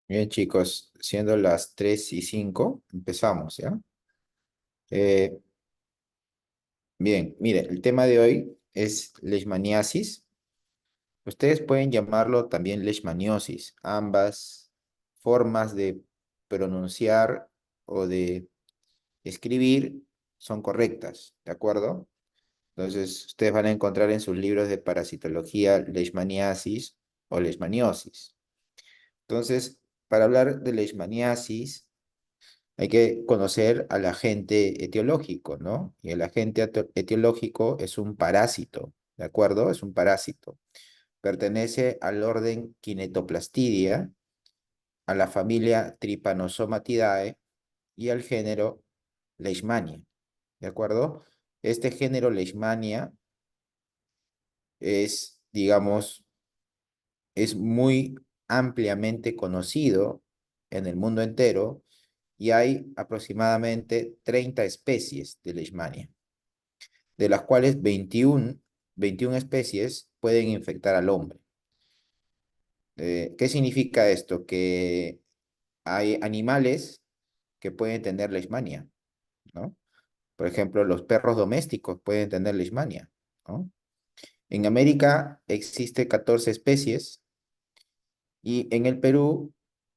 Bien, chicos, siendo las 3:05, empezamos, ¿ya? Eh, bien, mire, el tema de hoy es leishmaniasis. Ustedes pueden llamarlo también leishmaniosis. Ambas formas de pronunciar o de escribir son correctas, ¿de acuerdo? Entonces, ustedes van a encontrar en sus libros de parasitología leishmaniasis o leishmaniosis. Entonces, para hablar de leishmaniasis, hay que conocer al agente etiológico, ¿no? Y el agente etiológico es un parásito, ¿de acuerdo? Es un parásito. Pertenece al orden Kinetoplastidia, a la familia Trypanosomatidae y al género Leishmania, ¿de acuerdo? Este género Leishmania es, digamos, es muy ampliamente conocido en el mundo entero y hay aproximadamente 30 especies de Leishmania, de las cuales 21 especies pueden infectar al hombre. ¿Qué significa esto? Que hay animales que pueden tener Leishmania, ¿no? Por ejemplo, los perros domésticos pueden tener Leishmania, ¿no? En América existe 14 especies y en el Perú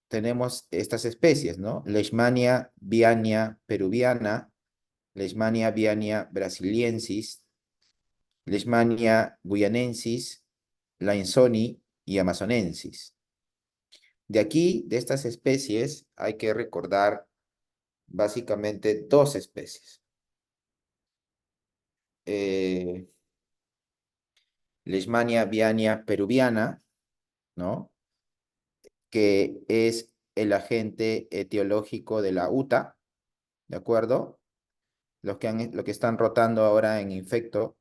tenemos estas especies, ¿no? Leishmania viania peruviana, Leishmania viania brasiliensis, Leishmania guyanensis, Lainsoni y amazonensis. De aquí, de estas especies, hay que recordar básicamente dos especies. Eh, Leishmania viania peruviana, ¿no? Que es el agente etiológico de la UTA, ¿de acuerdo? Los que están rotando ahora en infecto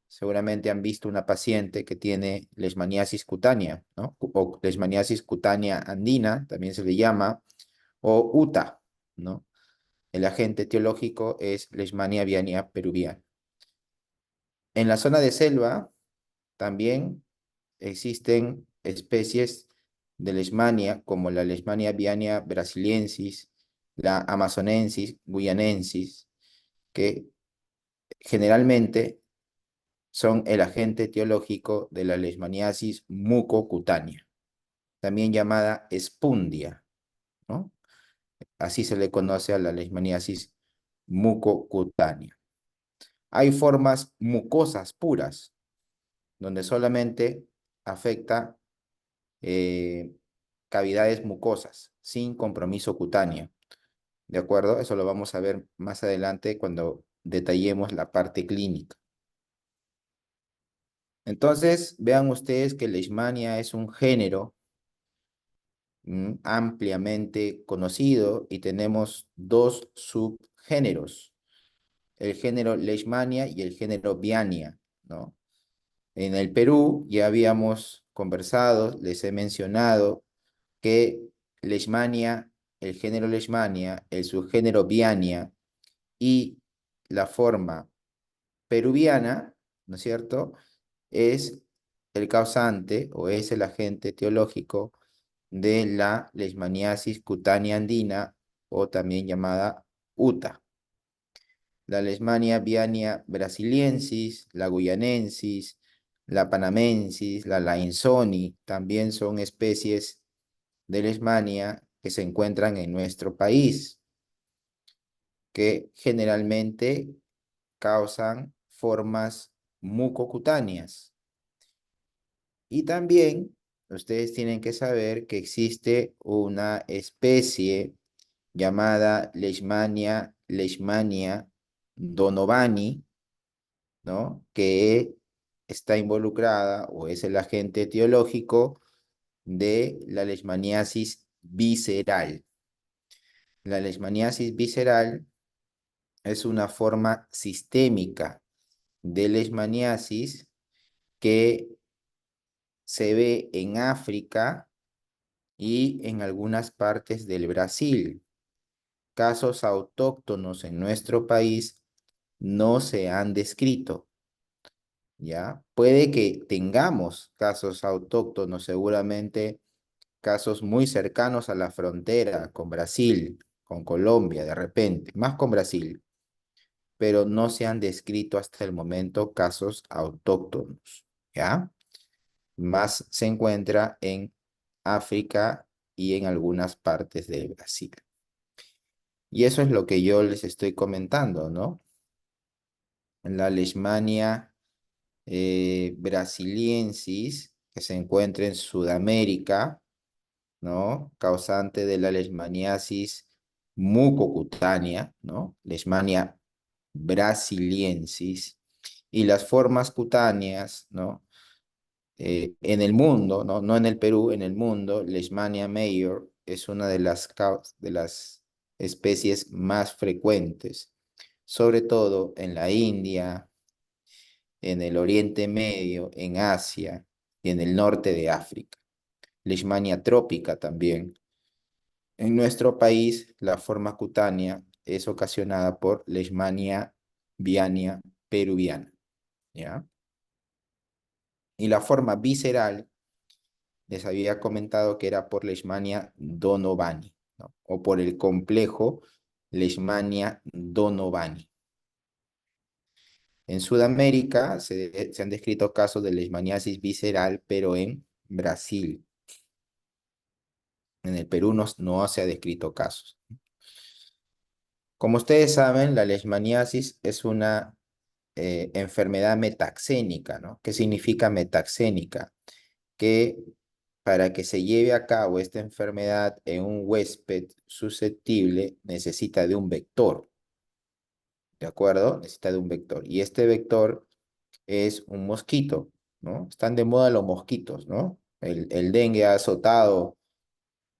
seguramente han visto una paciente que tiene leishmaniasis cutánea, ¿no? O leishmaniasis cutánea andina, también se le llama, o UTA, ¿no? El agente etiológico es Leishmania viania peruviana. En la zona de selva también existen especies de Leishmania, como la Leishmania viania brasiliensis, la amazonensis, guyanensis, que generalmente son el agente etiológico de la leishmaniasis mucocutánea, también llamada espundia, ¿no? Así se le conoce a la leishmaniasis mucocutánea. Hay formas mucosas puras, donde solamente afecta eh, cavidades mucosas, sin compromiso cutáneo. ¿De acuerdo? Eso lo vamos a ver más adelante cuando detallemos la parte clínica. Entonces, vean ustedes que Leishmania es un género ampliamente conocido y tenemos dos subgéneros, el género Leishmania y el género Viania, ¿no? En el Perú ya habíamos conversado, les he mencionado que Leishmania, el género Leishmania, el subgénero Viania y la forma peruviana, ¿no es cierto? Es el causante o es el agente etiológico de la leishmaniasis cutánea andina o también llamada UTA. La Leishmania viania brasiliensis, la guyanensis, la panamensis, la lainsoni también son especies de Leishmania que se encuentran en nuestro país, que generalmente causan formas mucocutáneas. Y también ustedes tienen que saber que existe una especie llamada Leishmania donovani, ¿no? Que está involucrada o es el agente etiológico de la leishmaniasis visceral. La leishmaniasis visceral es una forma sistémica de leishmaniasis que se ve en África y en algunas partes del Brasil. Casos autóctonos en nuestro país no se han descrito, ¿ya? Puede que tengamos casos autóctonos seguramente casos muy cercanos a la frontera con Brasil, con Colombia, de repente, más con Brasil, pero no se han descrito hasta el momento casos autóctonos, ¿ya? Más se encuentra en África y en algunas partes de Brasil. Y eso es lo que yo les estoy comentando, ¿no? La Leishmania brasiliensis, que se encuentra en Sudamérica, ¿no? Causante de la leishmaniasis mucocutánea, ¿no? Leishmania brasiliensis, y las formas cutáneas, ¿no? En el mundo, ¿no? No en el Perú, en el mundo, Leishmania major es una de las especies más frecuentes, sobre todo en la India, en el Oriente Medio, en Asia y en el norte de África. Leishmania trópica también. En nuestro país, la forma cutánea es ocasionada por Leishmania viania peruviana, ¿ya? Y la forma visceral, les había comentado que era por Leishmania donovani, ¿no? O por el complejo Leishmania donovani. En Sudamérica se han descrito casos de leishmaniasis visceral, pero en Brasil. En el Perú no se ha descrito casos. Como ustedes saben, la leishmaniasis es una enfermedad metaxénica, ¿no? ¿Qué significa metaxénica? Que para que se lleve a cabo esta enfermedad en un huésped susceptible necesita de un vector, ¿de acuerdo? Necesita de un vector. Y este vector es un mosquito, ¿no? Están de moda los mosquitos, ¿no? El dengue ha azotado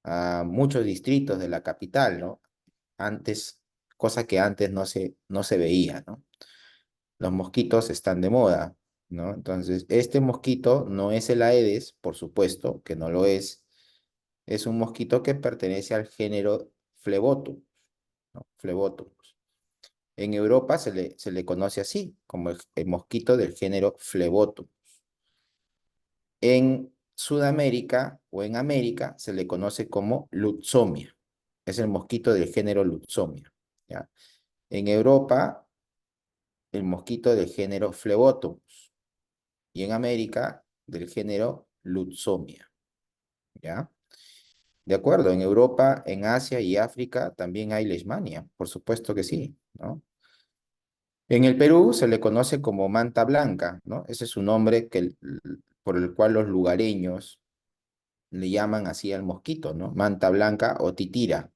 a muchos distritos de la capital, ¿no? Antes, cosa que antes no se veía, ¿no? Los mosquitos están de moda, ¿no? Entonces, este mosquito no es el Aedes, por supuesto, que no lo es un mosquito que pertenece al género Phlebotomus, ¿no? Phlebotomus. En Europa se le conoce así, como el mosquito del género Phlebotomus. En Sudamérica o en América se le conoce como Lutzomia. Es el mosquito del género Lutzomia, ¿ya? En Europa, el mosquito del género Phlebotomus. Y en América, del género Lutzomia, ¿ya? De acuerdo, en Europa, en Asia y África también hay leishmania, por supuesto que sí, ¿no? En el Perú se le conoce como manta blanca, ¿no? Ese es su nombre por el cual los lugareños le llaman así al mosquito, ¿no? Manta blanca o titira.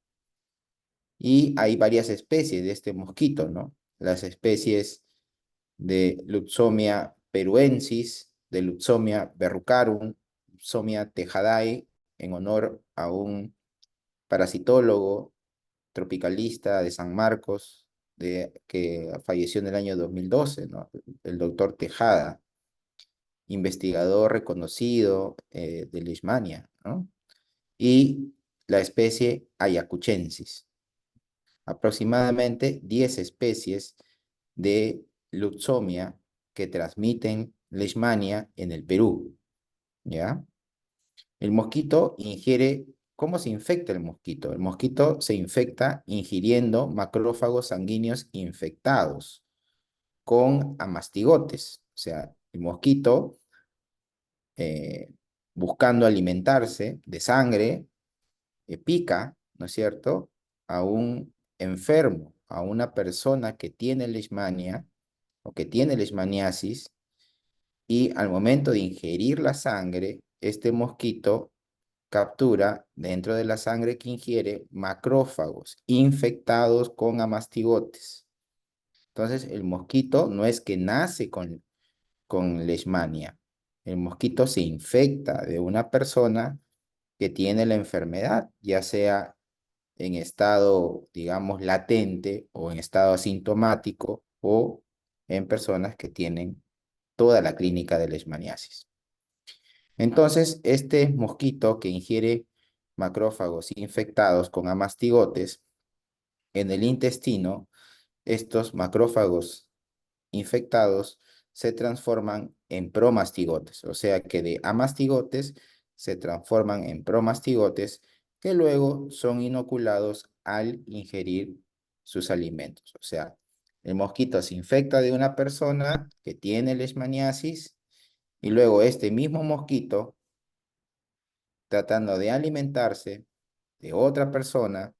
Y hay varias especies de este mosquito, ¿no? Las especies de Lutzomia peruensis, de Lutzomia verrucarum, Lutzomia tejadae, en honor a un parasitólogo tropicalista de San Marcos, que falleció en el año 2012, ¿no? El doctor Tejada, investigador reconocido de Leishmania, ¿no? Y la especie ayacuchensis. Aproximadamente 10 especies de Lutzomia que transmiten Leishmania en el Perú, ¿ya? El mosquito ingiere, ¿cómo se infecta el mosquito? El mosquito se infecta ingiriendo macrófagos sanguíneos infectados con amastigotes. O sea, el mosquito, eh, buscando alimentarse de sangre, pica, ¿no es cierto?, a un enfermo, a una persona que tiene leishmania o que tiene leishmaniasis, y al momento de ingerir la sangre, este mosquito captura dentro de la sangre que ingiere macrófagos infectados con amastigotes. Entonces, el mosquito no es que nace con leishmania. El mosquito se infecta de una persona que tiene la enfermedad, ya sea en estado, digamos, latente o en estado asintomático o en personas que tienen toda la clínica de leishmaniasis. Entonces, este mosquito que ingiere macrófagos infectados con amastigotes en el intestino, estos macrófagos infectados se transforman en promastigotes, o sea que de amastigotes se transforman en promastigotes que luego son inoculados al ingerir sus alimentos. O sea, el mosquito se infecta de una persona que tiene leishmaniasis y luego este mismo mosquito, tratando de alimentarse de otra persona,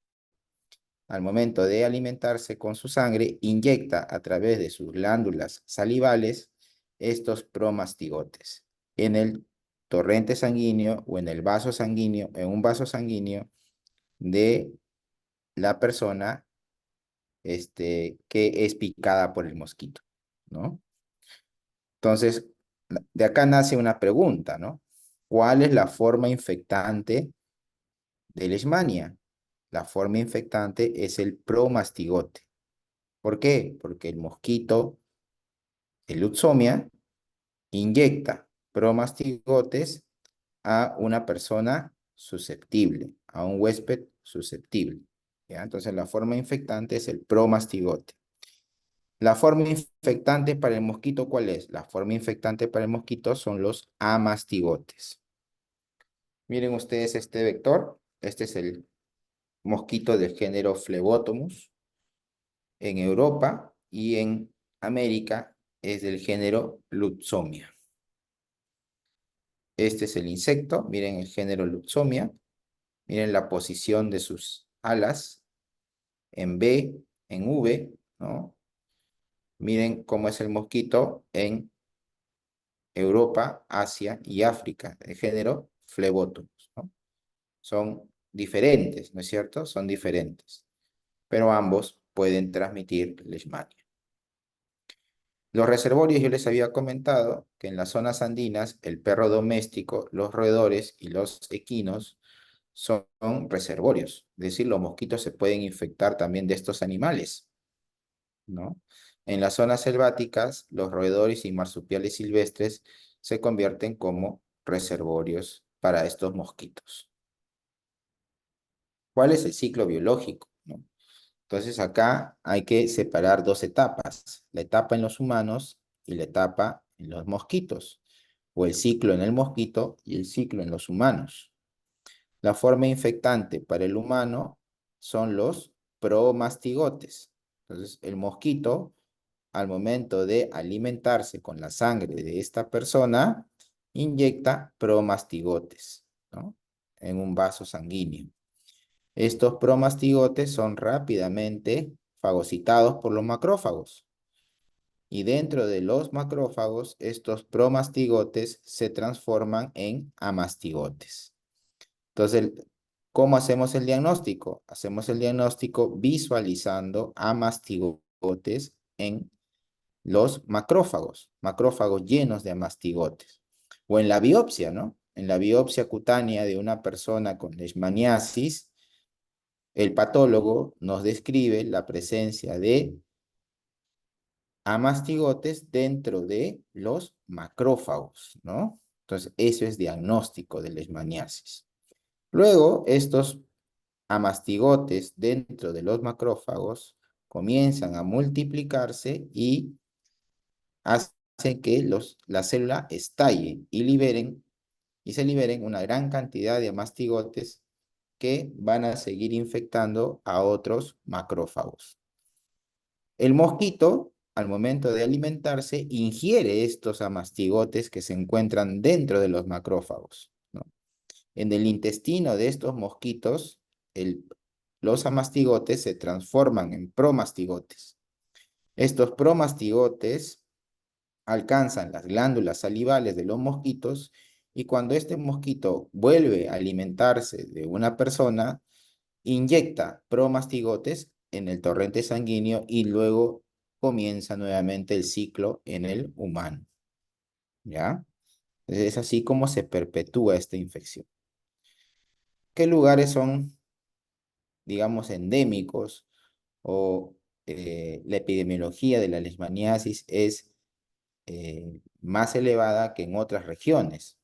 al momento de alimentarse con su sangre, inyecta a través de sus glándulas salivales estos promastigotes en el torrente sanguíneo o en el vaso sanguíneo, en un vaso sanguíneo de la persona que es picada por el mosquito, ¿no? Entonces, de acá nace una pregunta, ¿no? ¿Cuál es la forma infectante de Leishmania? La forma infectante es el promastigote. ¿Por qué? Porque el mosquito, el Lutzomia, inyecta promastigotes a una persona susceptible, a un huésped susceptible. ¿Ya? Entonces, la forma infectante es el promastigote. La forma infectante para el mosquito, ¿cuál es? La forma infectante para el mosquito son los amastigotes. Miren ustedes este vector. Este es el mosquito del género Phlebotomus. En Europa y en América es del género Lutzomia. Este es el insecto. Miren el género Lutzomia. Miren la posición de sus alas en B, en V, ¿no? Miren cómo es el mosquito en Europa, Asia y África, de género Phlebotomus, ¿no? Son diferentes, ¿no es cierto? Son diferentes, pero ambos pueden transmitir leishmania. Los reservorios, yo les había comentado que en las zonas andinas el perro doméstico, los roedores y los equinos son reservorios, es decir, los mosquitos se pueden infectar también de estos animales, ¿no? En las zonas selváticas, los roedores y marsupiales silvestres se convierten como reservorios para estos mosquitos. ¿Cuál es el ciclo biológico, no? Entonces acá hay que separar dos etapas, la etapa en los humanos y la etapa en los mosquitos, o el ciclo en el mosquito y el ciclo en los humanos. La forma infectante para el humano son los promastigotes. Entonces el mosquito, al momento de alimentarse con la sangre de esta persona, inyecta promastigotes, ¿no? En un vaso sanguíneo. Estos promastigotes son rápidamente fagocitados por los macrófagos. Y dentro de los macrófagos, estos promastigotes se transforman en amastigotes. Entonces, ¿cómo hacemos el diagnóstico? Hacemos el diagnóstico visualizando amastigotes en los macrófagos, macrófagos llenos de amastigotes. O en la biopsia, ¿no? En la biopsia cutánea de una persona con leishmaniasis, el patólogo nos describe la presencia de amastigotes dentro de los macrófagos, ¿no? Entonces, eso es diagnóstico de leishmaniasis. Luego, estos amastigotes dentro de los macrófagos comienzan a multiplicarse y hacen que la célula estalle y se liberen una gran cantidad de amastigotes que van a seguir infectando a otros macrófagos. El mosquito, al momento de alimentarse, ingiere estos amastigotes que se encuentran dentro de los macrófagos, ¿no? En el intestino de estos mosquitos, los amastigotes se transforman en promastigotes. Estos promastigotes alcanzan las glándulas salivales de los mosquitos y cuando este mosquito vuelve a alimentarse de una persona, inyecta promastigotes en el torrente sanguíneo y luego comienza nuevamente el ciclo en el humano. ¿Ya? Es así como se perpetúa esta infección. ¿Qué lugares son, digamos, endémicos o la epidemiología de la leishmaniasis es más elevada que en otras regiones?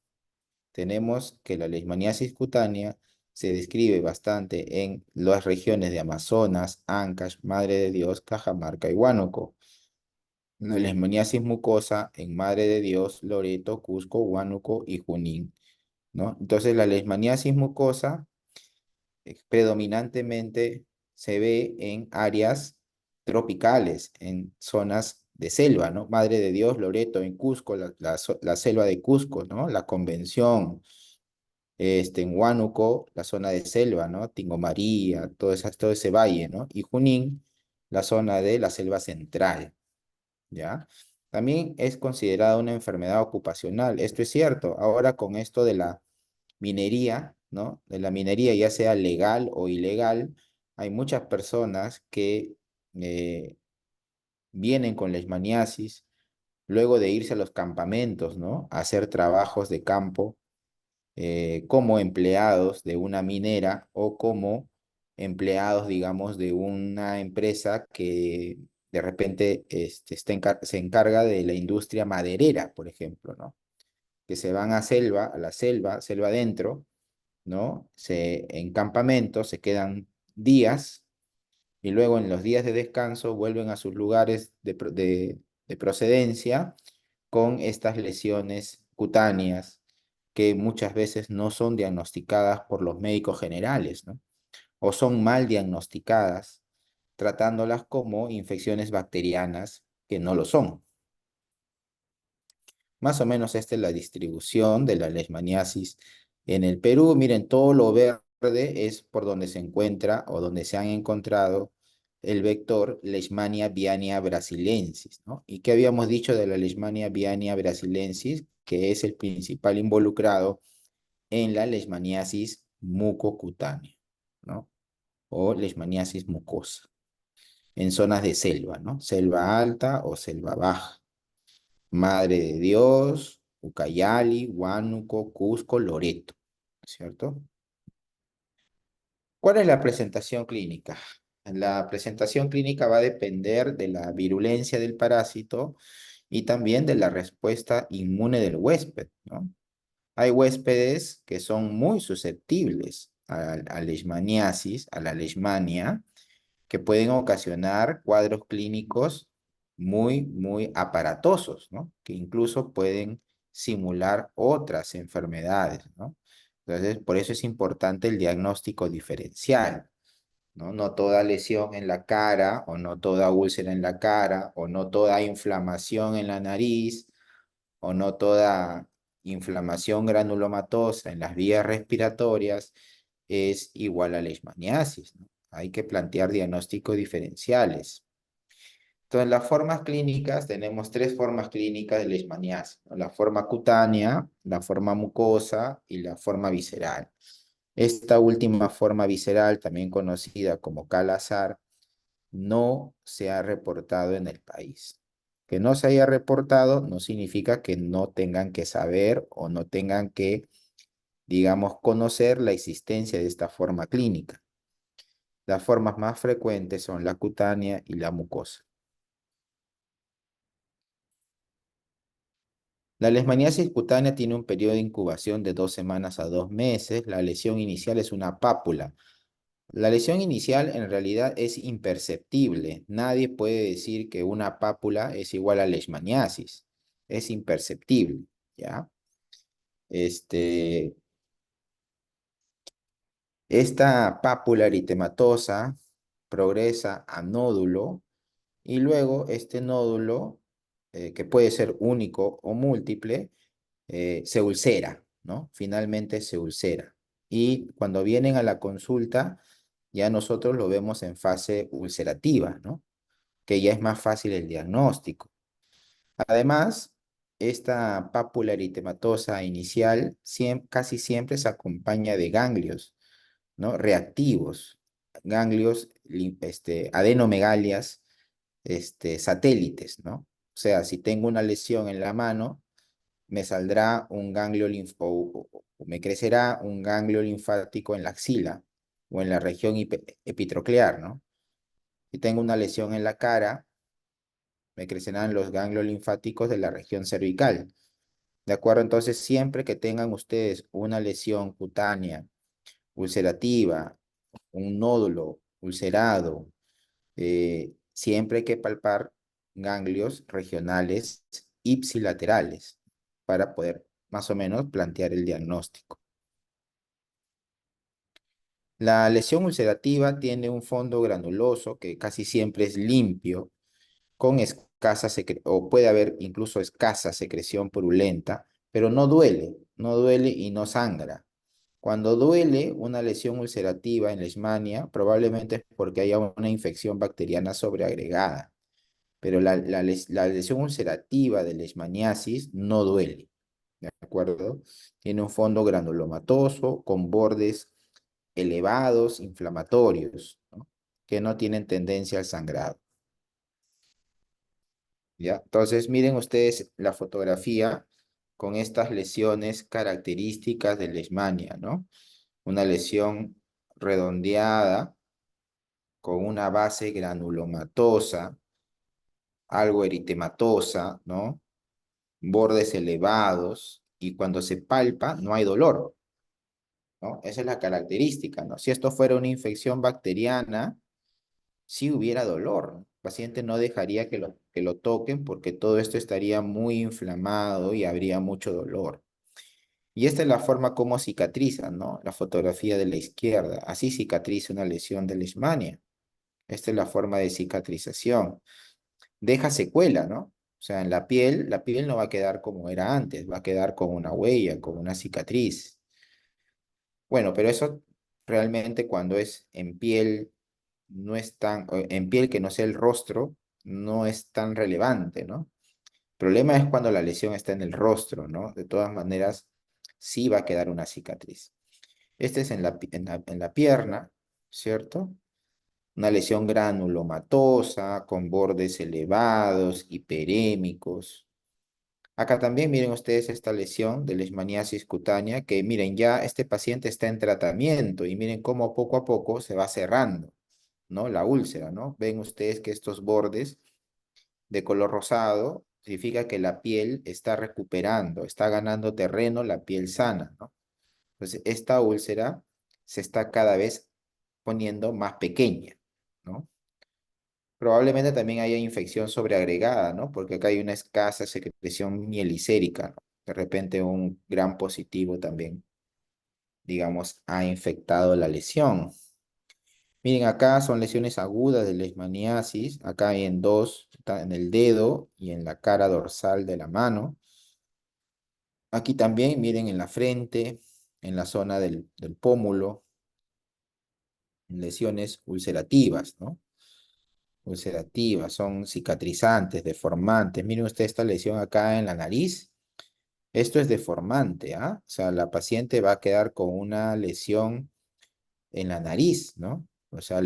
Tenemos que la leishmaniasis cutánea se describe bastante en las regiones de Amazonas, Ancash, Madre de Dios, Cajamarca y Huánuco. La leishmaniasis mucosa en Madre de Dios, Loreto, Cusco, Huánuco y Junín. ¿no? Entonces la leishmaniasis mucosa predominantemente se ve en áreas tropicales, en zonas de selva, ¿no? Madre de Dios, Loreto, en Cusco, la selva de Cusco, ¿no? La Convención, en Huánuco, la zona de selva, ¿no? Tingo María, todo ese valle, ¿no? Y Junín, la zona de la selva central, ¿ya? También es considerada una enfermedad ocupacional. Esto es cierto. Ahora con esto de la minería, ¿no? De la minería, ya sea legal o ilegal, hay muchas personas que eh, vienen con leishmaniasis luego de irse a los campamentos, ¿no? A hacer trabajos de campo como empleados de una minera o como empleados, digamos, de una empresa que de repente se encarga de la industria maderera, por ejemplo, ¿no? Que se van a la selva, selva adentro, ¿no? En campamentos se quedan días y luego en los días de descanso vuelven a sus lugares de procedencia con estas lesiones cutáneas que muchas veces no son diagnosticadas por los médicos generales, ¿no? O son mal diagnosticadas, tratándolas como infecciones bacterianas que no lo son. Más o menos esta es la distribución de la leishmaniasis en el Perú. Miren, todo lo verde es por donde se encuentra o donde se han encontrado el vector Leishmania viania brasilensis, ¿no? ¿Y qué habíamos dicho de la Leishmania viania brasilensis? Que es el principal involucrado en la leishmaniasis mucocutánea, ¿no? O leishmaniasis mucosa, en zonas de selva, ¿no? Selva alta o selva baja. Madre de Dios, Ucayali, Huánuco, Cusco, Loreto, ¿cierto? ¿Cuál es la presentación clínica? La presentación clínica va a depender de la virulencia del parásito y también de la respuesta inmune del huésped, ¿no? Hay huéspedes que son muy susceptibles a leishmaniasis, a la leishmania, que pueden ocasionar cuadros clínicos muy aparatosos, ¿no? Que incluso pueden simular otras enfermedades, ¿no? Entonces, por eso es importante el diagnóstico diferencial, ¿no? No toda lesión en la cara, o no toda úlcera en la cara, o no toda inflamación en la nariz, o no toda inflamación granulomatosa en las vías respiratorias es igual a leishmaniasis, ¿no? Hay que plantear diagnósticos diferenciales. Entonces, las formas clínicas, tenemos tres formas clínicas de leishmaniasis, ¿no? La forma cutánea, la forma mucosa y la forma visceral. Esta última forma visceral, también conocida como Kala-Azar, no se ha reportado en el país. Que no se haya reportado no significa que no tengan que saber o no tengan que, digamos, conocer la existencia de esta forma clínica. Las formas más frecuentes son la cutánea y la mucosa. La leishmaniasis cutánea tiene un periodo de incubación de 2 semanas a 2 meses. La lesión inicial es una pápula. La lesión inicial en realidad es imperceptible. Nadie puede decir que una pápula es igual a leishmaniasis. Es imperceptible, ¿ya? Este, esta pápula eritematosa progresa a nódulo y luego este nódulo, que puede ser único o múltiple, se ulcera, ¿no? Finalmente se ulcera. Y cuando vienen a la consulta, ya nosotros lo vemos en fase ulcerativa, ¿no? Que ya es más fácil el diagnóstico. Además, esta pápula eritematosa inicial casi siempre se acompaña de ganglios, ¿no? Reactivos, ganglios, adenomegalias, satélites, ¿no? O sea, si tengo una lesión en la mano, me saldrá un ganglio o me crecerá un ganglio linfático en la axila o en la región epitroclear, ¿no? Si tengo una lesión en la cara, me crecerán los ganglios linfáticos de la región cervical. ¿De acuerdo? Entonces, siempre que tengan ustedes una lesión cutánea, ulcerativa, un nódulo ulcerado, siempre hay que palpar ganglios regionales ipsilaterales para poder más o menos plantear el diagnóstico. La lesión ulcerativa tiene un fondo granuloso que casi siempre es limpio, con o puede haber incluso escasa secreción purulenta, pero no duele, no duele y no sangra. Cuando duele una lesión ulcerativa en leishmania, probablemente es porque haya una infección bacteriana sobreagregada, pero la lesión ulcerativa de leishmaniasis no duele, ¿de acuerdo? Tiene un fondo granulomatoso con bordes elevados, inflamatorios, ¿no? Que no tienen tendencia al sangrado. ¿Ya? Entonces, miren ustedes la fotografía con estas lesiones características de leishmania, ¿no? Una lesión redondeada con una base granulomatosa, algo eritematosa, ¿no? Bordes elevados y cuando se palpa no hay dolor, ¿no? Esa es la característica, ¿no? Si esto fuera una infección bacteriana, sí hubiera dolor, ¿no? El paciente no dejaría que lo toquen porque todo esto estaría muy inflamado y habría mucho dolor. Y esta es la forma como cicatriza, ¿no? La fotografía de la izquierda. Así cicatriza una lesión de leishmania. Esta es la forma de cicatrización. Deja secuela, ¿no? O sea, en la piel no va a quedar como era antes, va a quedar con una huella, con una cicatriz. Bueno, pero eso realmente cuando es en piel no es en piel que no sea el rostro, no es tan relevante, ¿no? El problema es cuando la lesión está en el rostro, ¿no? De todas maneras, sí va a quedar una cicatriz. Este es en la pierna, ¿cierto? Una lesión granulomatosa, con bordes elevados, hiperémicos. Acá también miren ustedes esta lesión de leishmaniasis cutánea, que miren, ya este paciente está en tratamiento y miren cómo poco a poco se va cerrando, ¿no? La úlcera, ¿no? Ven ustedes que estos bordes de color rosado significa que la piel está recuperando, está ganando terreno la piel sana, ¿no? Entonces, esta úlcera se está cada vez poniendo más pequeña, ¿no? Probablemente también haya infección sobreagregada, ¿no? Porque acá hay una escasa secreción mielicérica, ¿no? De repente un gran positivo también, digamos, ha infectado la lesión. Miren, acá son lesiones agudas de leishmaniasis. Acá hay en dos, está en el dedo y en la cara dorsal de la mano. Aquí también, miren, en la frente, en la zona del pómulo, lesiones ulcerativas, ¿no? Ulcerativas, son cicatrizantes, deformantes. Miren usted esta lesión acá en la nariz. Esto es deformante, ¿ah? O sea, la paciente va a quedar con una lesión en la nariz, ¿no? O sea,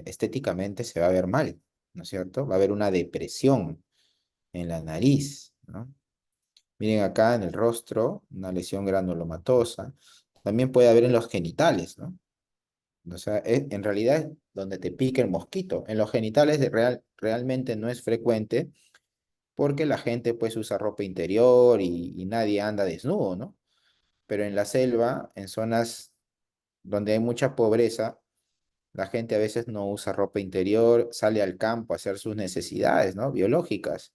estéticamente se va a ver mal, ¿no es cierto? Va a haber una depresión en la nariz, ¿no? Miren acá en el rostro, una lesión granulomatosa. También puede haber en los genitales, ¿no? O sea, en realidad es donde te pica el mosquito. En los genitales realmente no es frecuente porque la gente pues usa ropa interior y nadie anda desnudo, ¿no? Pero en la selva, en zonas donde hay mucha pobreza, la gente a veces no usa ropa interior, sale al campo a hacer sus necesidades, ¿no? Biológicas.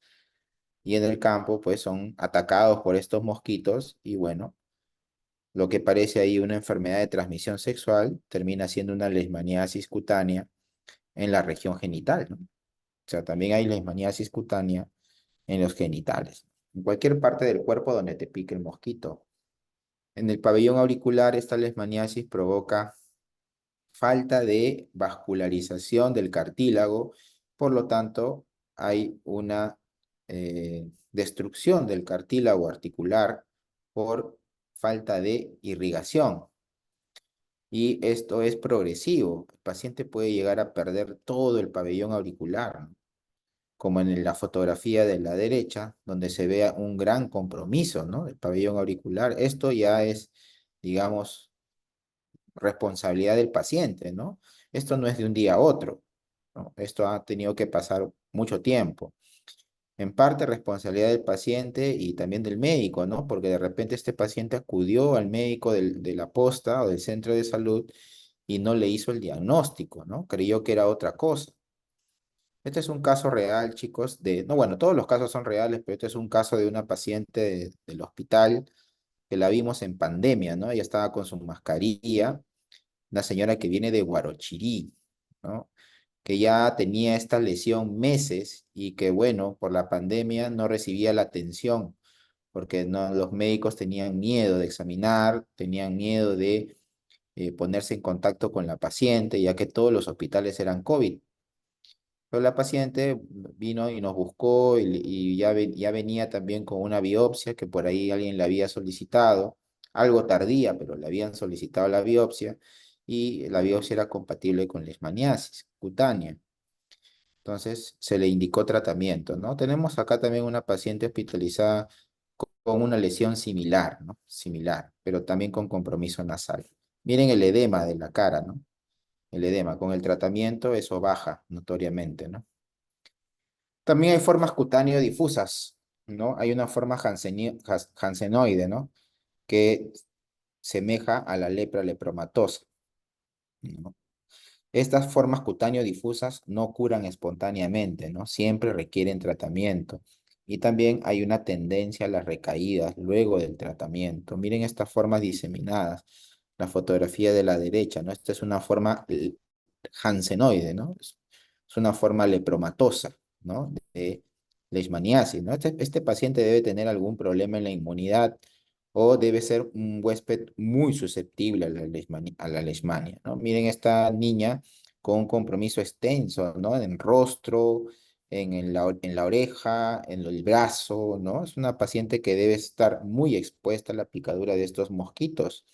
Y en el campo, pues son atacados por estos mosquitos y bueno, lo que parece ahí una enfermedad de transmisión sexual termina siendo una leishmaniasis cutánea en la región genital, ¿no? O sea, también hay leishmaniasis cutánea en los genitales, en cualquier parte del cuerpo donde te pique el mosquito. En el pabellón auricular, esta leishmaniasis provoca falta de vascularización del cartílago, por lo tanto, hay una destrucción del cartílago articular por falta de irrigación. Y esto es progresivo. El paciente puede llegar a perder todo el pabellón auricular, ¿no? Como en la fotografía de la derecha, donde se vea un gran compromiso, ¿no? El pabellón auricular. Esto ya es, digamos, responsabilidad del paciente, ¿no? Esto no es de un día a otro, ¿no? Esto ha tenido que pasar mucho tiempo. En parte responsabilidad del paciente y también del médico, ¿no? Porque de repente este paciente acudió al médico de la posta o del centro de salud y no le hizo el diagnóstico, ¿no? Creyó que era otra cosa. Este es un caso real, chicos, no, bueno, todos los casos son reales, pero este es un caso de una paciente del hospital que la vimos en pandemia, ¿no? Ella estaba con su mascarilla una señora que viene de Guarochirí, ¿no? Que ya tenía esta lesión meses y que, bueno, por la pandemia no recibía la atención, porque no, los médicos tenían miedo de examinar, tenían miedo de ponerse en contacto con la paciente, ya que todos los hospitales eran COVID. Pero la paciente vino y nos buscó y ya, ya venía también con una biopsia que por ahí alguien le había solicitado, algo tardía, pero le habían solicitado la biopsia y la biopsia era compatible con leishmaniasis cutánea. Entonces se le indicó tratamiento, ¿no? Tenemos acá también una paciente hospitalizada con una lesión similar, ¿no? Similar, pero también con compromiso nasal. Miren el edema de la cara, ¿no? El edema, con el tratamiento eso baja notoriamente, ¿no? También hay formas cutáneo difusas, ¿no? Hay una forma jansenoide, ¿no? Que semeja a la lepra lepromatosa, ¿no? Estas formas cutáneo difusas no curan espontáneamente, ¿no? Siempre requieren tratamiento. Y también hay una tendencia a las recaídas luego del tratamiento. Miren estas formas diseminadas. La fotografía de la derecha, ¿no? Esta es una forma hansenoide, ¿no? Es una forma lepromatosa, ¿no? De leishmaniasis, ¿no? Este paciente debe tener algún problema en la inmunidad o debe ser un huésped muy susceptible a la leishmania, ¿no? Miren esta niña con un compromiso extenso, ¿no? En el rostro, en la oreja, en el brazo, ¿no? Es una paciente que debe estar muy expuesta a la picadura de estos mosquitos.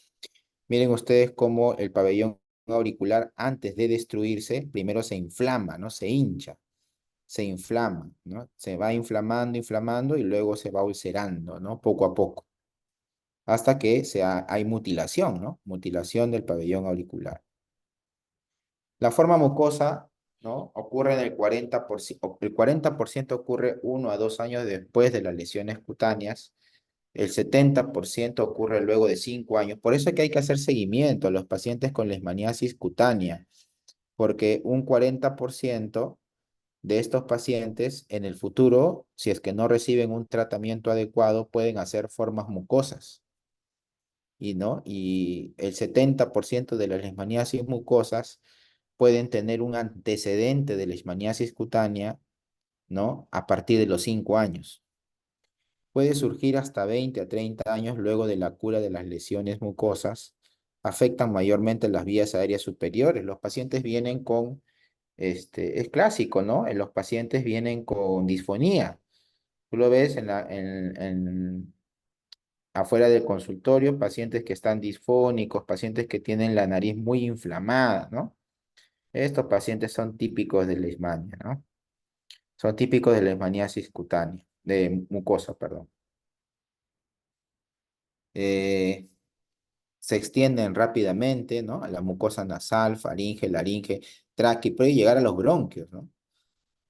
Miren ustedes cómo el pabellón auricular, antes de destruirse, primero se inflama, ¿no? Se hincha, se inflama, ¿no? Se va inflamando, inflamando y luego se va ulcerando, ¿no? Poco a poco, hasta que hay mutilación, ¿no? Mutilación del pabellón auricular. La forma mucosa, ¿no? Ocurre en el 40% ocurre 1 a 2 años después de las lesiones cutáneas. El 70% ocurre luego de 5 años. Por eso es que hay que hacer seguimiento a los pacientes con leishmaniasis cutánea, porque un 40% de estos pacientes en el futuro, si es que no reciben un tratamiento adecuado, pueden hacer formas mucosas. Y el 70% de las leishmaniasis mucosas pueden tener un antecedente de leishmaniasis cutánea, ¿no? A partir de los 5 años. Puede surgir hasta 20 a 30 años luego de la cura de las lesiones mucosas. Afectan mayormente las vías aéreas superiores. Los pacientes vienen con, es clásico, ¿no? Los pacientes vienen con disfonía. Tú lo ves afuera del consultorio, pacientes que están disfónicos, pacientes que tienen la nariz muy inflamada, ¿no? Estos pacientes son típicos de leishmania, ¿no? Son típicos de leishmaniasis cutánea, de mucosa, perdón. Eh, Se extienden rápidamente, ¿no? A la mucosa nasal, faringe, laringe, tráquea, y puede llegar a los bronquios, ¿no?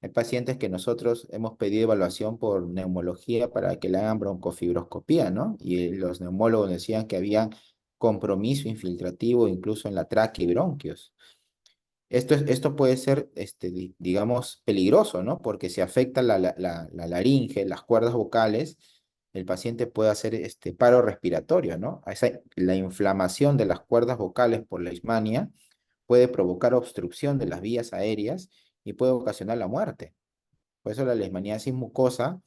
Hay pacientes que nosotros hemos pedido evaluación por neumología para que le hagan broncofibroscopía, ¿no? Y los neumólogos decían que había compromiso infiltrativo incluso en la tráquea y bronquios. Esto puede ser, digamos, peligroso, ¿no? Porque si afecta la laringe, las cuerdas vocales, el paciente puede hacer paro respiratorio, ¿no? La inflamación de las cuerdas vocales por la leishmania puede provocar obstrucción de las vías aéreas y puede ocasionar la muerte. Por eso la leishmaniasis mucosa,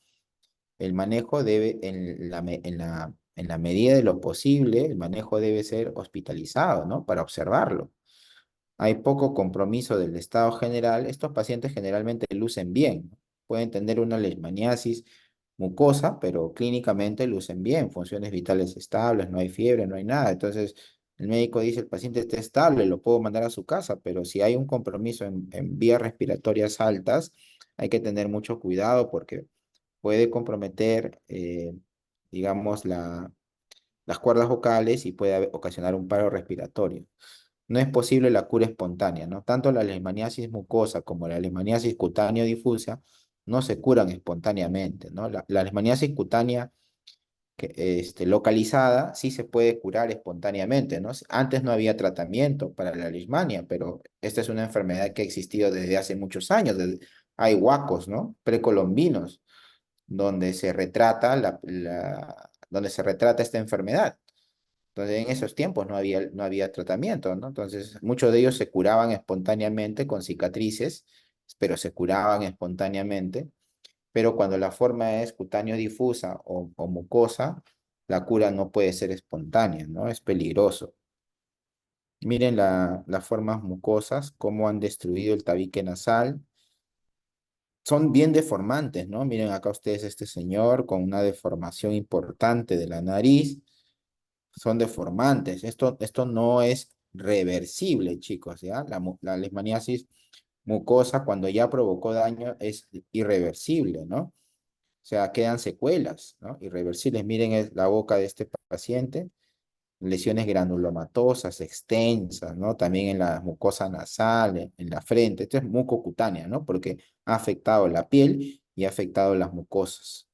el manejo debe, en la medida de lo posible, el manejo debe ser hospitalizado, ¿no? Para observarlo. Hay poco compromiso del estado general. Estos pacientes generalmente lucen bien, ¿no? Pueden tener una leishmaniasis mucosa, pero clínicamente lucen bien, funciones vitales estables, no hay fiebre, no hay nada. Entonces, el médico dice, el paciente está estable, lo puedo mandar a su casa, pero si hay un compromiso en vías respiratorias altas, hay que tener mucho cuidado porque puede comprometer, digamos, las cuerdas vocales y puede ocasionar un paro respiratorio. No es posible la cura espontánea, ¿no? Tanto la leishmaniasis mucosa como la leishmaniasis cutánea difusa no se curan espontáneamente, ¿no? La leishmaniasis cutánea localizada sí se puede curar espontáneamente, ¿no? Antes no había tratamiento para la leishmania, pero esta es una enfermedad que ha existido desde hace muchos años. Hay huacos, ¿no? Precolombinos, donde se retrata donde se retrata esta enfermedad. Entonces, en esos tiempos no había tratamiento, ¿no? Entonces, muchos de ellos se curaban espontáneamente con cicatrices, pero se curaban espontáneamente. Pero cuando la forma es cutáneo difusa o mucosa, la cura no puede ser espontánea, ¿no? Es peligroso. Miren las formas mucosas, cómo han destruido el tabique nasal. Son bien deformantes, ¿no? Miren acá ustedes este señor con una deformación importante de la nariz. Son deformantes. Esto no es reversible, chicos, ¿ya? La leishmaniasis mucosa, cuando ya provocó daño, es irreversible, ¿no? O sea, quedan secuelas, ¿no? Irreversibles. Miren la boca de este paciente, lesiones granulomatosas extensas, ¿no? También en la mucosa nasal, en la frente. Esto es mucocutánea, ¿no? Porque ha afectado la piel y ha afectado las mucosas.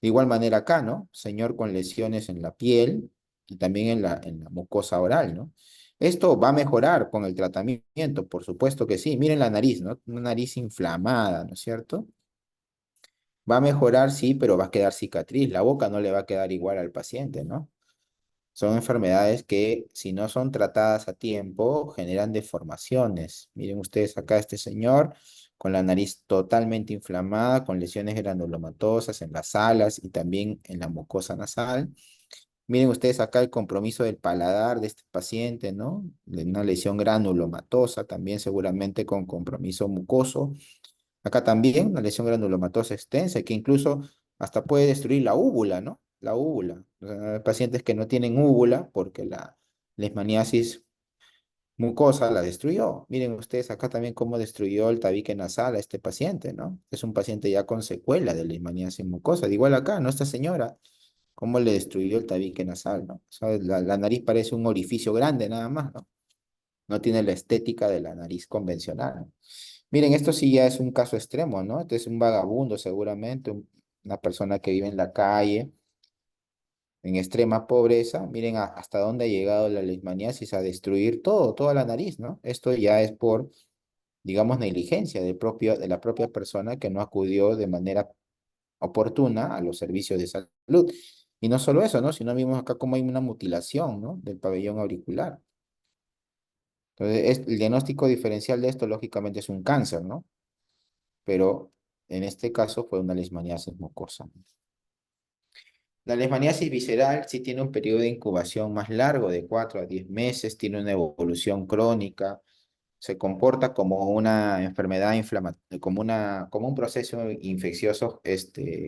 De igual manera acá, ¿no? Señor con lesiones en la piel y también en la mucosa oral, ¿no? Esto va a mejorar con el tratamiento, por supuesto que sí. Miren la nariz, ¿no? Una nariz inflamada, ¿no es cierto? Va a mejorar, sí, pero va a quedar cicatriz. La boca no le va a quedar igual al paciente, ¿no? Son enfermedades que, si no son tratadas a tiempo, generan deformaciones. Miren ustedes acá este señor con la nariz totalmente inflamada, con lesiones granulomatosas en las alas y también en la mucosa nasal. Miren ustedes acá el compromiso del paladar de este paciente, ¿no? De una lesión granulomatosa, también seguramente con compromiso mucoso. Acá también una lesión granulomatosa extensa que incluso hasta puede destruir la úvula, ¿no? La úvula. O sea, hay pacientes que no tienen úvula porque la leishmaniasis mucosa la destruyó. Miren ustedes acá también cómo destruyó el tabique nasal a este paciente, ¿no? Es un paciente ya con secuela de leishmaniasis mucosa. De igual acá, ¿no? Esta señora, cómo le destruyó el tabique nasal, ¿no? O sea, la nariz parece un orificio grande nada más, ¿no? No tiene la estética de la nariz convencional, ¿no? Miren, esto sí ya es un caso extremo, ¿no? Este es un vagabundo seguramente, una persona que vive en la calle, en extrema pobreza. Miren hasta dónde ha llegado la leishmaniasis a destruir todo, toda la nariz, ¿no? Esto ya es por, digamos, negligencia de la propia persona que no acudió de manera oportuna a los servicios de salud. Y no solo eso, ¿no? Sino vimos acá cómo hay una mutilación, ¿no? Del pabellón auricular. Entonces, el diagnóstico diferencial de esto, lógicamente, es un cáncer, ¿no? Pero en este caso fue una leishmaniasis mucosa. La leishmaniasis visceral sí tiene un periodo de incubación más largo, de 4 a 10 meses, tiene una evolución crónica, se comporta como una enfermedad inflamatoria, como un proceso infeccioso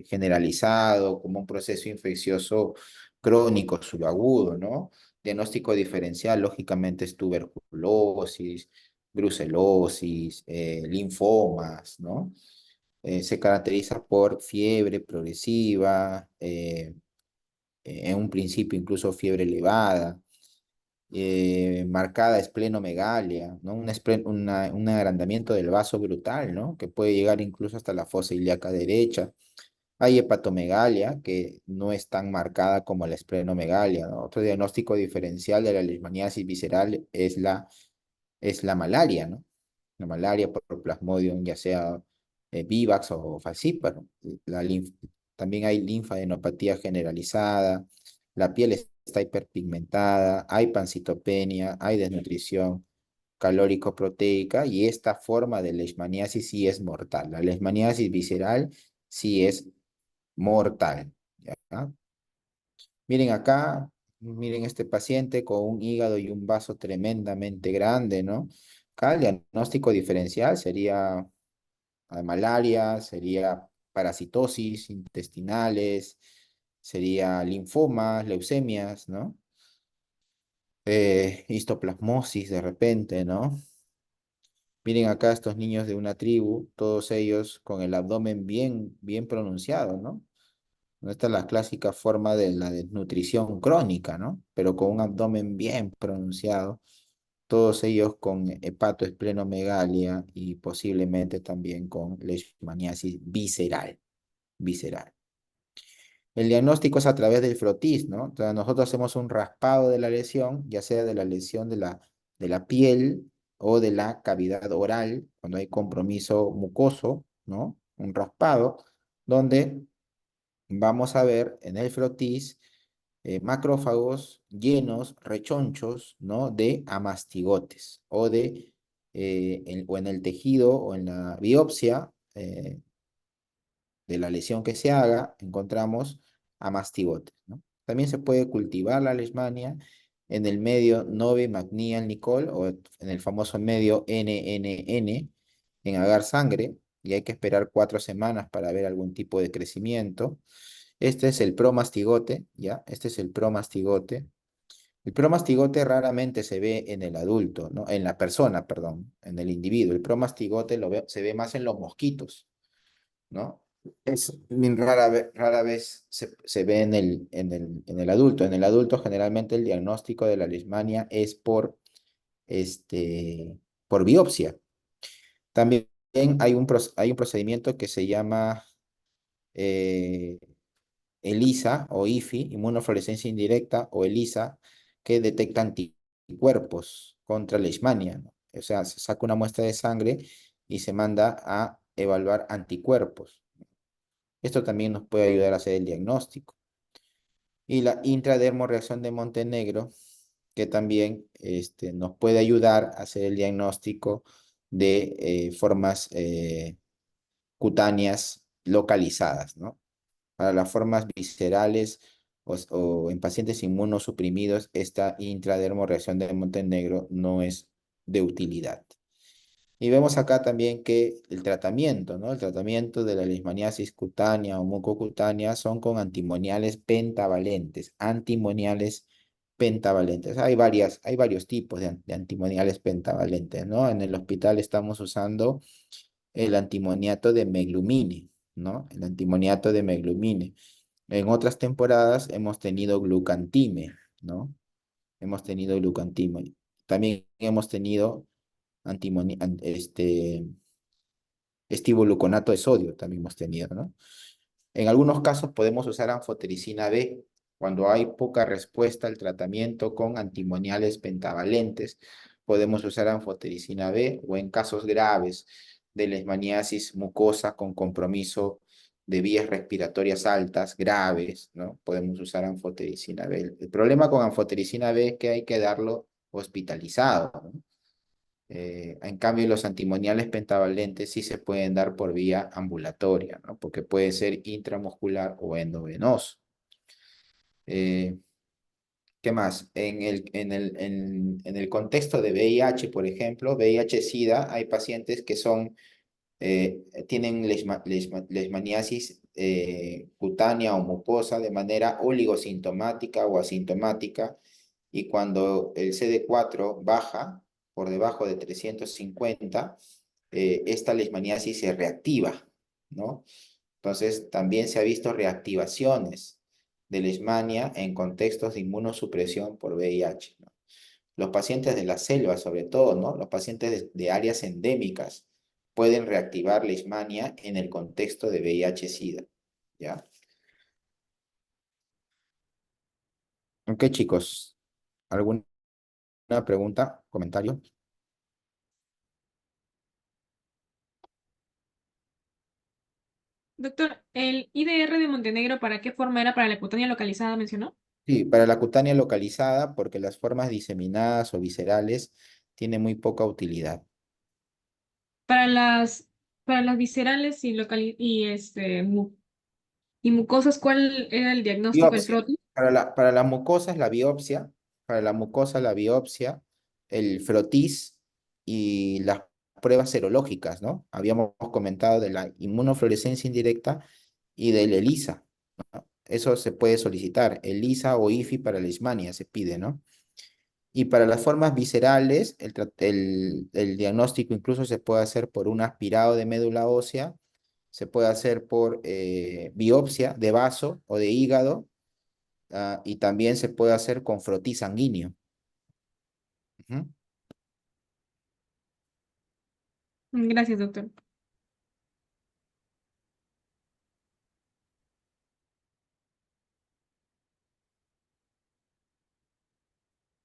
generalizado, como un proceso infeccioso crónico, subagudo, ¿no? Diagnóstico diferencial, lógicamente, es tuberculosis, brucelosis, linfomas, ¿no? Se caracteriza por fiebre progresiva, en un principio incluso fiebre elevada, marcada esplenomegalia, ¿no? Un agrandamiento del vaso brutal, ¿no? Que puede llegar incluso hasta la fosa ilíaca derecha. Hay hepatomegalia, que no es tan marcada como la esplenomegalia, ¿no? Otro diagnóstico diferencial de la leishmaniasis visceral es la malaria, ¿no? La malaria por Plasmodium, ya sea vivax o falciparum. También hay linfadenopatía generalizada, la piel está hiperpigmentada, hay pancitopenia, hay desnutrición calórico-proteica y esta forma de leishmaniasis sí es mortal. La leishmaniasis visceral sí es mortal. ¿Ya? Miren acá, miren este paciente con un hígado y un vaso tremendamente grande, ¿no? Acá el diagnóstico diferencial sería malaria, sería parasitosis intestinales, sería linfomas, leucemias, ¿no? Histoplasmosis de repente, ¿no? Miren acá estos niños de una tribu, todos ellos con el abdomen bien, bien pronunciado, ¿no? Esta es la clásica forma de la desnutrición crónica, ¿no? Pero con un abdomen bien pronunciado, todos ellos con hepatoesplenomegalia y posiblemente también con leishmaniasis visceral. El diagnóstico es a través del frotis, ¿no? Entonces nosotros hacemos un raspado de la lesión, ya sea de la lesión de la piel o de la cavidad oral, cuando hay compromiso mucoso, ¿no? Un raspado, donde vamos a ver en el frotis macrófagos llenos, rechonchos, ¿no? De amastigotes o en el tejido o en la biopsia de la lesión que se haga, encontramos amastigotes, ¿no? También se puede cultivar la leishmania en el medio Nove McNeil Nicole o en el famoso medio NNN en agar sangre y hay que esperar 4 semanas para ver algún tipo de crecimiento. Este es el promastigote, ¿ya? Este es el promastigote. El promastigote raramente se ve en el adulto, ¿no? En la persona, perdón, en el individuo. El promastigote se ve más en los mosquitos, ¿no? Es bien rara vez se ve en el adulto. En el adulto generalmente el diagnóstico de la leishmania es este, por biopsia. También hay un procedimiento que se llama eh, ELISA o IFI, inmunofluorescencia indirecta o ELISA, que detecta anticuerpos contra leishmania, ¿no? O sea, se saca una muestra de sangre y se manda a evaluar anticuerpos. Esto también nos puede ayudar a hacer el diagnóstico. Y la intradermoreacción de Montenegro, que también nos puede ayudar a hacer el diagnóstico de formas cutáneas localizadas, ¿no? Para las formas viscerales o en pacientes inmunosuprimidos, esta intradermoreacción de Montenegro no es de utilidad. Y vemos acá también que el tratamiento, ¿no? El tratamiento de la leishmaniasis cutánea o mucocutánea son con antimoniales pentavalentes, antimoniales pentavalentes. Hay varios tipos de antimoniales pentavalentes, ¿no? En el hospital estamos usando el antimoniato de meglumine, ¿no? El antimoniato de meglumine. En otras temporadas hemos tenido glucantime, ¿no? Hemos tenido glucantime. También hemos tenido antimoni an- este, estivogluconato de sodio, también hemos tenido, ¿no? En algunos casos podemos usar anfotericina B cuando hay poca respuesta al tratamiento con antimoniales pentavalentes. Podemos usar anfotericina B o en casos graves de leishmaniasis mucosa con compromiso de vías respiratorias altas, graves, ¿no? Podemos usar anfotericina B. El problema con anfotericina B es que hay que darlo hospitalizado, ¿no? En cambio, los antimoniales pentavalentes sí se pueden dar por vía ambulatoria, ¿no? Porque puede ser intramuscular o endovenoso. Eh, ¿Qué más? En el contexto de VIH, por ejemplo, VIH-Sida, hay pacientes que tienen leishmaniasis cutánea o mucosa de manera oligosintomática o asintomática, y cuando el CD4 baja por debajo de 350, esta leishmaniasis se reactiva, ¿no? Entonces, también se ha visto reactivaciones de leishmania en contextos de inmunosupresión por VIH, ¿no? Los pacientes de la selva, sobre todo, ¿no? Los pacientes de áreas endémicas pueden reactivar leishmania en el contexto de VIH-Sida, ¿ya? Ok, chicos, ¿alguna pregunta, comentario? Doctor, ¿el IDR de Montenegro para qué forma era para la cutánea localizada mencionó? Sí, para la cutánea localizada, porque las formas diseminadas o viscerales tienen muy poca utilidad. Para para las viscerales y mucosas, ¿cuál era el diagnóstico? ¿El Biopsia. frotis? Para la mucosa es la biopsia, para la mucosa la biopsia, el frotis y las pruebas serológicas, ¿no? Habíamos comentado de la inmunofluorescencia indirecta y del ELISA. Eso se puede solicitar, ELISA o IFI para la leishmania se pide, ¿no? Y para las formas viscerales, el diagnóstico incluso se puede hacer por un aspirado de médula ósea, se puede hacer por biopsia de vaso o de hígado, y también se puede hacer con frotis sanguíneo. Ujú. Gracias, doctor.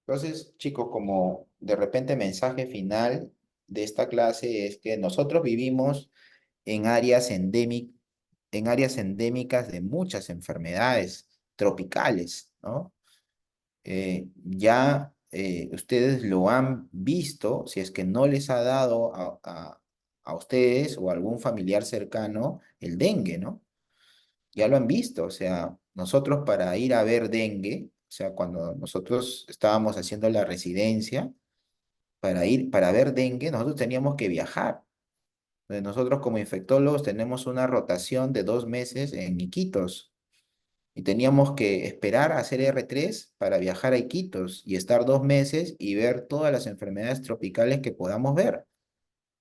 Entonces, chicos, como de repente mensaje final de esta clase es que nosotros vivimos en en áreas endémicas de muchas enfermedades tropicales. ¿no? Ya ustedes lo han visto, si es que no les ha dado a ustedes o a algún familiar cercano el dengue, ¿no? Ya lo han visto, o sea, nosotros para ir a ver dengue, o sea, cuando nosotros estábamos haciendo la residencia, para ver dengue, nosotros teníamos que viajar. Nosotros como infectólogos tenemos una rotación de 2 meses en Iquitos y teníamos que esperar a hacer R3 para viajar a Iquitos y estar 2 meses y ver todas las enfermedades tropicales que podamos ver.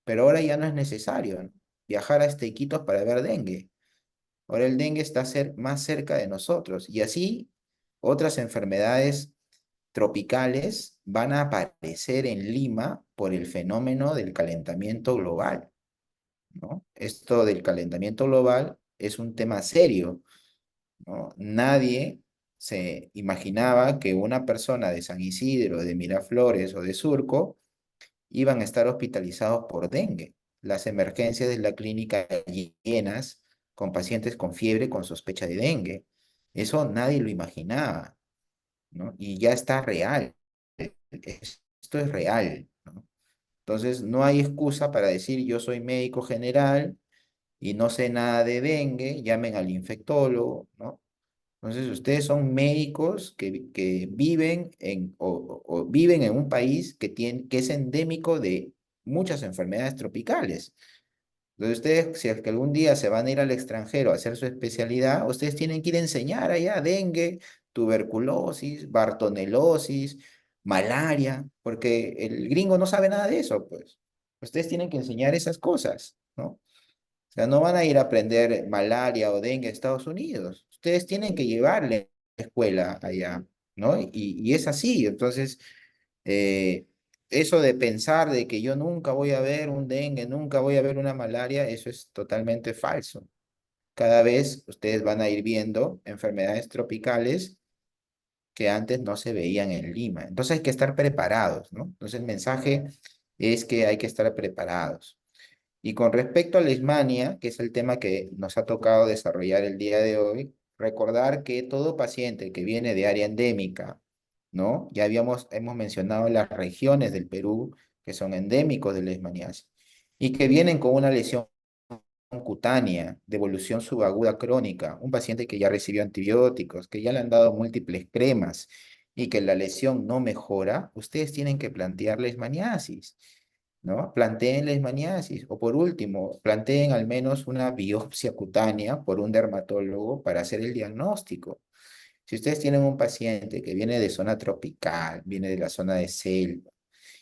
Pero ahora ya no es necesario, ¿no? Viajar hasta Iquitos para ver dengue. Ahora el dengue está más cerca de nosotros y así otras enfermedades tropicales van a aparecer en Lima por el fenómeno del calentamiento global, ¿no? Esto del calentamiento global es un tema serio, ¿no? Nadie se imaginaba que una persona de San Isidro, de Miraflores o de Surco iban a estar hospitalizados por dengue. Las emergencias de la clínica llenas con pacientes con fiebre con sospecha de dengue. Eso nadie lo imaginaba, ¿no? Y ya está real. Esto es real, ¿no? Entonces, no hay excusa para decir yo soy médico general y no sé nada de dengue, llamen al infectólogo, ¿no? Entonces, ustedes son médicos que viven o viven en un país que es endémico de muchas enfermedades tropicales. Entonces, ustedes, si es que algún día se van a ir al extranjero a hacer su especialidad, ustedes tienen que ir a enseñar allá dengue, tuberculosis, bartonelosis, malaria, porque el gringo no sabe nada de eso, pues. Ustedes tienen que enseñar esas cosas, ¿no? O sea, no van a ir a aprender malaria o dengue a Estados Unidos. Ustedes tienen que llevarle a la escuela allá, ¿no? Y es así. Entonces, eh, eso de pensar de que yo nunca voy a ver un dengue, nunca voy a ver una malaria, eso es totalmente falso. Cada vez ustedes van a ir viendo enfermedades tropicales que antes no se veían en Lima. Entonces hay que estar preparados, ¿no? Entonces el mensaje es que hay que estar preparados. Y con respecto a la Leishmania, que es el tema que nos ha tocado desarrollar el día de hoy, recordar que todo paciente que viene de área endémica, ¿no? Ya hemos mencionado las regiones del Perú que son endémicos de leishmaniasis y que vienen con una lesión cutánea de evolución subaguda crónica, un paciente que ya recibió antibióticos, que ya le han dado múltiples cremas y que la lesión no mejora, ustedes tienen que plantear leishmaniasis, ¿no? Planteen leishmaniasis o por último, planteen al menos una biopsia cutánea por un dermatólogo para hacer el diagnóstico. Si ustedes tienen un paciente que viene de zona tropical, viene de la zona de selva,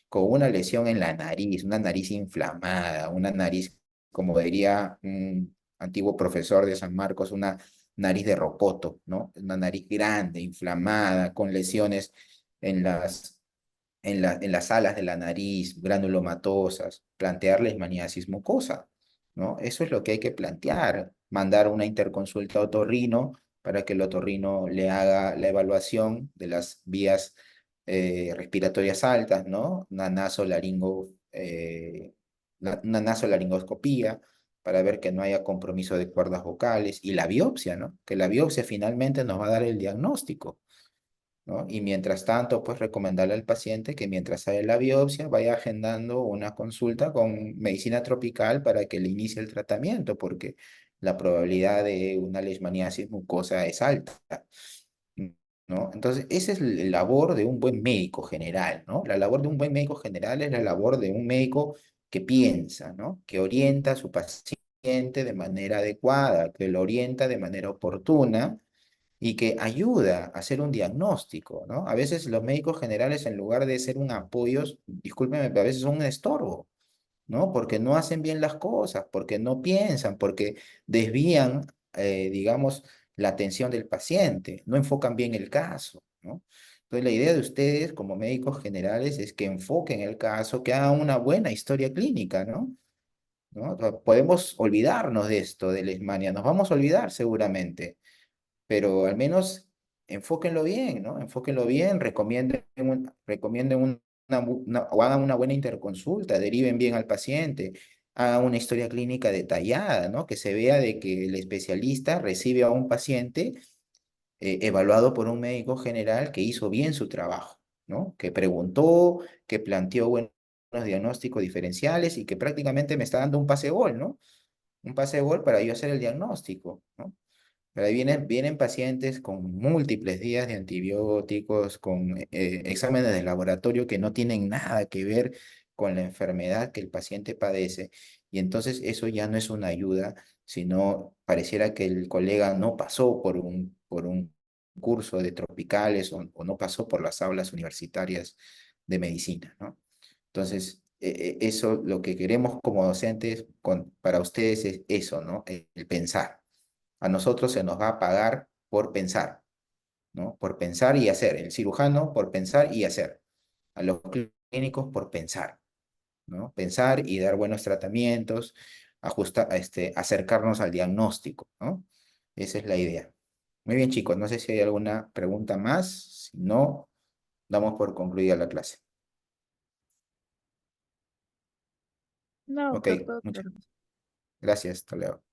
con una lesión en la nariz, una nariz inflamada, una nariz, como diría un antiguo profesor de San Marcos, una nariz de rocoto, ¿no? Una nariz grande, inflamada, con lesiones en las alas de la nariz, granulomatosas, plantearles maniasis mucosa, ¿no? Eso es lo que hay que plantear, mandar una interconsulta a otorrino para que el otorrino le haga la evaluación de las vías respiratorias altas, ¿no? Una nasolaringoscopía para ver que no haya compromiso de cuerdas vocales y la biopsia, ¿no? Que la biopsia finalmente nos va a dar el diagnóstico, ¿no? Y mientras tanto, pues recomendarle al paciente que mientras haga la biopsia vaya agendando una consulta con medicina tropical para que le inicie el tratamiento, porque la probabilidad de una leishmaniasis mucosa es alta, ¿no? Entonces, esa es la labor de un buen médico general, ¿no? La labor de un buen médico general es la labor de un médico que piensa, ¿no? Que orienta a su paciente de manera adecuada, que lo orienta de manera oportuna y que ayuda a hacer un diagnóstico, ¿no? A veces los médicos generales, en lugar de ser un apoyo, discúlpeme, pero a veces son un estorbo, ¿no? Porque no hacen bien las cosas, porque no piensan, porque desvían, digamos, la atención del paciente, no enfocan bien el caso, ¿no? Entonces, la idea de ustedes como médicos generales es que enfoquen el caso, que hagan una buena historia clínica, ¿no? ¿No? O sea, podemos olvidarnos de esto, de Leishmania, nos vamos a olvidar seguramente, pero al menos enfóquenlo bien, ¿no? Enfóquenlo bien, recomienden o hagan una buena interconsulta, deriven bien al paciente, hagan una historia clínica detallada, ¿no? Que se vea de que el especialista recibe a un paciente evaluado por un médico general que hizo bien su trabajo, ¿no? Que preguntó, que planteó buenos diagnósticos diferenciales y que prácticamente me está dando un pase gol, ¿no? Un pase gol para yo hacer el diagnóstico, ¿no? Pero ahí vienen pacientes con múltiples días de antibióticos, con exámenes de laboratorio que no tienen nada que ver con la enfermedad que el paciente padece. Y entonces eso ya no es una ayuda, sino pareciera que el colega no pasó por un curso de tropicales o no pasó por las aulas universitarias de medicina, ¿no? Entonces, eso lo que queremos como docentes para ustedes es eso, ¿no? El pensar. A nosotros se nos va a pagar por pensar, ¿no? Por pensar y hacer. El cirujano por pensar y hacer. A los clínicos por pensar, ¿no? Pensar y dar buenos tratamientos, acercarnos al diagnóstico, ¿no? Esa es la idea. Muy bien, chicos. No sé si hay alguna pregunta más. Si no, damos por concluida la clase. No, Ok, doctor, todo muchas claro. gracias. Hasta luego.